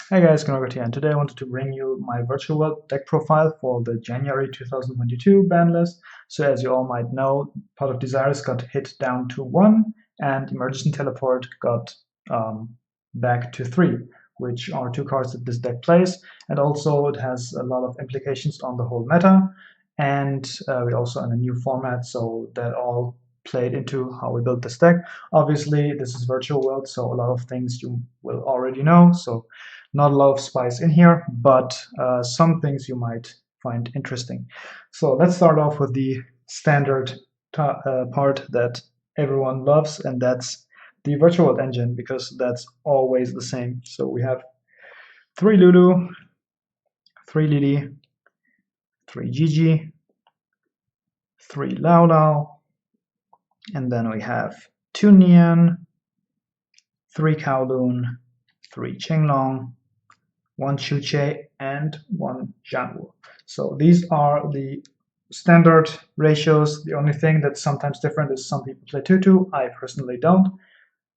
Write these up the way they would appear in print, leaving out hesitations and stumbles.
Hey guys, Kanogat here, and today I wanted to bring you my virtual world deck profile for the January 2022 ban list. So as you all might know, Pot of Desires got hit down to 1, and Emergency Teleport got back to 3, which are two cards that this deck plays, and also it has a lot of implications on the whole meta, and we're also in a new format, so that all played into how we built this deck. Obviously, this is virtual world, so a lot of things you will already know, so not a lot of spice in here, but some things you might find interesting. So let's start off with the standard part that everyone loves, and that's the virtual world engine, because that's always the same. So we have 3 Lulu, 3 Lily, 3 Gigi, 3 Lao Lao, and then we have 2 Nian, 3 Kowloon, 3 Qinglong, 1 Chuche, and 1 Zhanwu. So these are the standard ratios. The only thing that's sometimes different is some people play 2-2. I personally don't.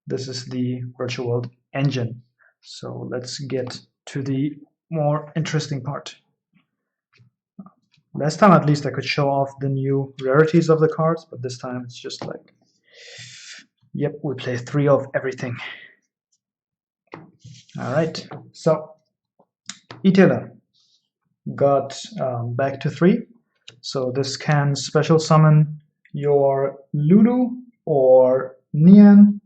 This is the virtual world engine. So let's get to the more interesting part. Last time, at least, I could show off the new rarities of the cards, but this time it's just like, yep, we play 3 of everything. All right, so E-Tailor got back to 3. So this can special summon your Lulu or Nian,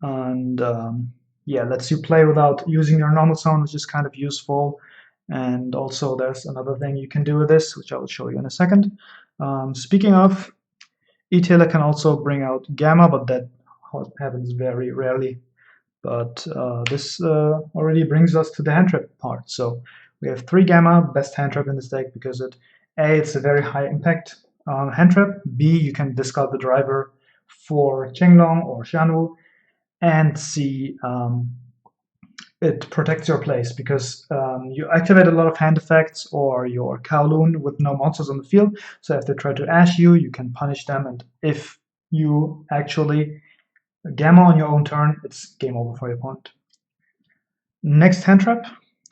and yeah, lets you play without using your normal summon, which is kind of useful. And also there's another thing you can do with this, which I will show you in a second. Speaking of, E-Tailor can also bring out Gamma, but that happens very rarely. But this already brings us to the hand trap part. So we have 3 Gamma, best hand trap in this deck, because it's a very high impact hand trap. B, you can discard the driver for Qinglong or Zhanwu. And C, it protects your place, because you activate a lot of hand effects or your Kowloon with no monsters on the field. So if they try to ash you, you can punish them. And if you actually Gamma on your own turn, it's game over for your opponent. Next hand trap,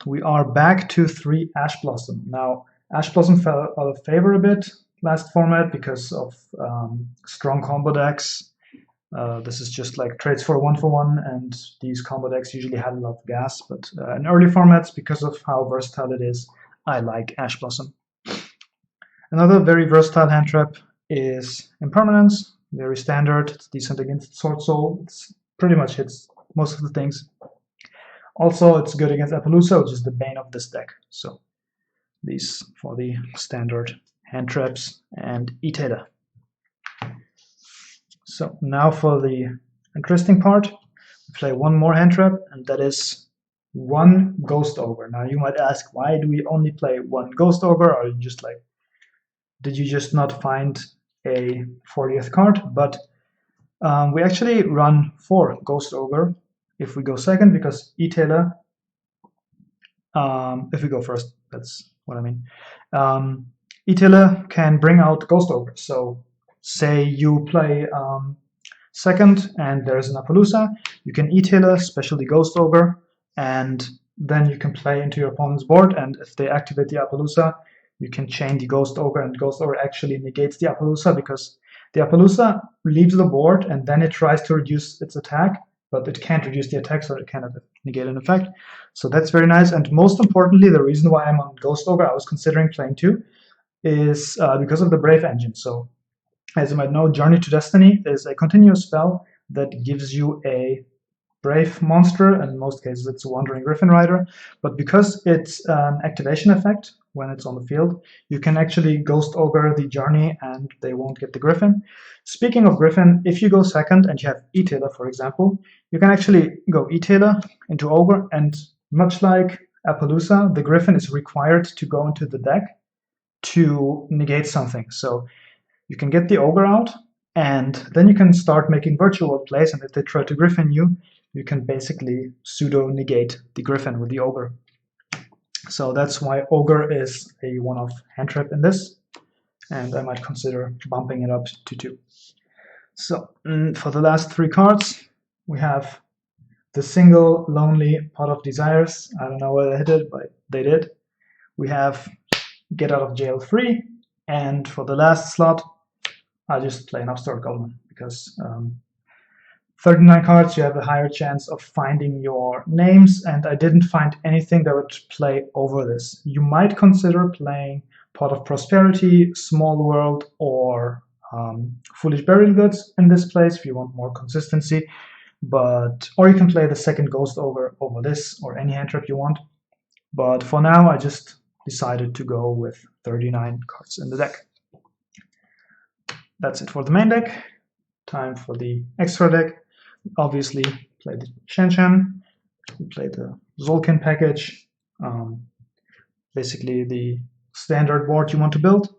we are back to 3 Ash Blossom. Now, Ash Blossom fell out of favor a bit last format because of strong combo decks. This is just like trades for 1-for-1, and these combo decks usually had a lot of gas, but in early formats, because of how versatile it is, I like Ash Blossom. Another very versatile hand trap is Impermanence. Very standard, it's decent against Sword Soul, it's pretty much hits most of the things. Also, it's good against Appaloosa, which is the bane of this deck. So these for the standard hand traps and E-Tailor. So now for the interesting part, we play 1 more hand trap, and that is 1 Ghost Ogre. Now you might ask, why do we only play 1 Ghost Ogre? Or just like, did you just not find a 40th card? But we actually run 4 Ghost Ogre if we go second, because E-Tailor, if we go first, that's what I mean. E-Tailor can bring out Ghost Ogre. So say you play second and there's an Appaloosa, you can E-Tailor, specially Ghost Ogre, and then you can play into your opponent's board, and if they activate the Appaloosa, you can chain the Ghost Ogre, and Ghost Ogre actually negates the Appaloosa, because the Appaloosa leaves the board and then it tries to reduce its attack, but it can't reduce the attack, so it cannot negate an effect. So that's very nice. And most importantly, the reason why I'm on Ghost Ogre, I was considering playing 2, is because of the Brave engine. So as you might know, Journey to Destiny is a continuous spell that gives you a Brave monster, and in most cases it's a Wandering Griffin Rider, but because it's an activation effect when it's on the field, you can actually Ghost Ogre the Journey and they won't get the Griffin. Speaking of Griffin, if you go second and you have E-Tailor, for example, you can actually go E-Tailor into Ogre, and much like Appaloosa, the Griffin is required to go into the deck to negate something. So you can get the Ogre out, and then you can start making virtual world plays, and if they try to Griffin you, you can basically pseudo-negate the Griffin with the Ogre. So that's why Ogre is a one-off hand trap in this, and I might consider bumping it up to 2. So for the last 3 cards, we have the single lonely pot of desires. I don't know whether they hit it, but they did. We have get out of jail free, and for the last slot, I'll just play an upstart goblin because 39 cards, you have a higher chance of finding your names, and I didn't find anything that would play over this. You might consider playing Pot of Prosperity, Small World, or Foolish Burial Goods in this place if you want more consistency, or you can play the second Ghost over this, or any hand trap you want. But for now, I just decided to go with 39 cards in the deck. That's it for the main deck. Time for the extra deck. Obviously, play the Shan, we play the Zolkin package, basically the standard board you want to build.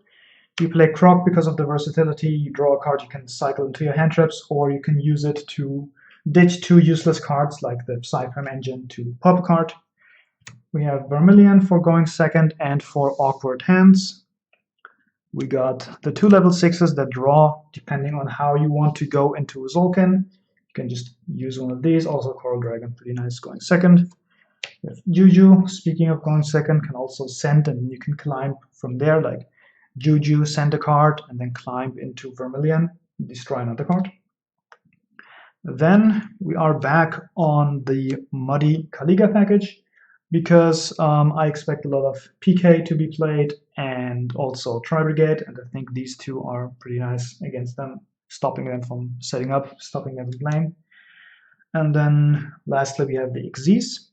You play Croc because of the versatility. You draw a card you can cycle into your hand traps, or you can use it to ditch 2 useless cards like the Psyprime Engine to pop a card. We have Vermilion for going second and for awkward hands. We got the 2 level 6s that draw depending on how you want to go into Zolkin. You can just use one of these. Also Coral Dragon, pretty nice going second. We have Juju, speaking of going second, can also send, and you can climb from there, like Juju, send a card, and then climb into Vermilion, destroy another card. Then we are back on the Muddy Kaliga package, because I expect a lot of PK to be played, and also Tri-Brigade, and I think these two are pretty nice against them, stopping them from setting up, stopping them from playing. And then lastly we have the Xyz.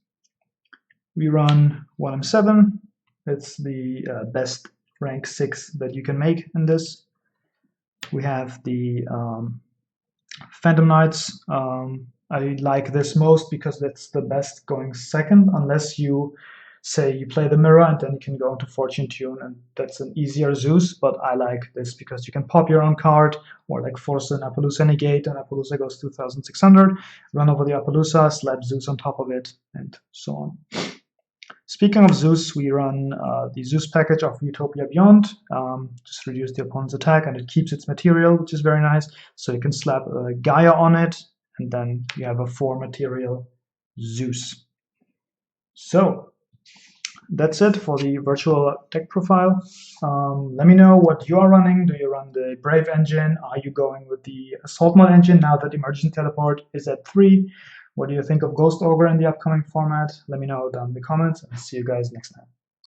We run 1M7. It's the best rank 6 that you can make in this. We have the Phantom Knights. I like this most because that's the best going second, unless you say you play the Mirror and then you can go into Fortune Tune, and that's an easier Zeus, but I like this because you can pop your own card, or like force an Appaloosa negate, and Appaloosa goes 2,600, run over the Appaloosa, slap Zeus on top of it, and so on. Speaking of Zeus, we run the Zeus package of Utopia Beyond. Just reduce the opponent's attack, and it keeps its material, which is very nice. So you can slap Gaia on it, and then you have a 4 material Zeus. So that's it for the virtual deck profile. Let me know what you are running. Do you run the Brave engine? Are you going with the Assault Mod engine now that Emergency Teleport is at 3? What do you think of Ghost Ogre in the upcoming format? Let me know down in the comments, and see you guys next time.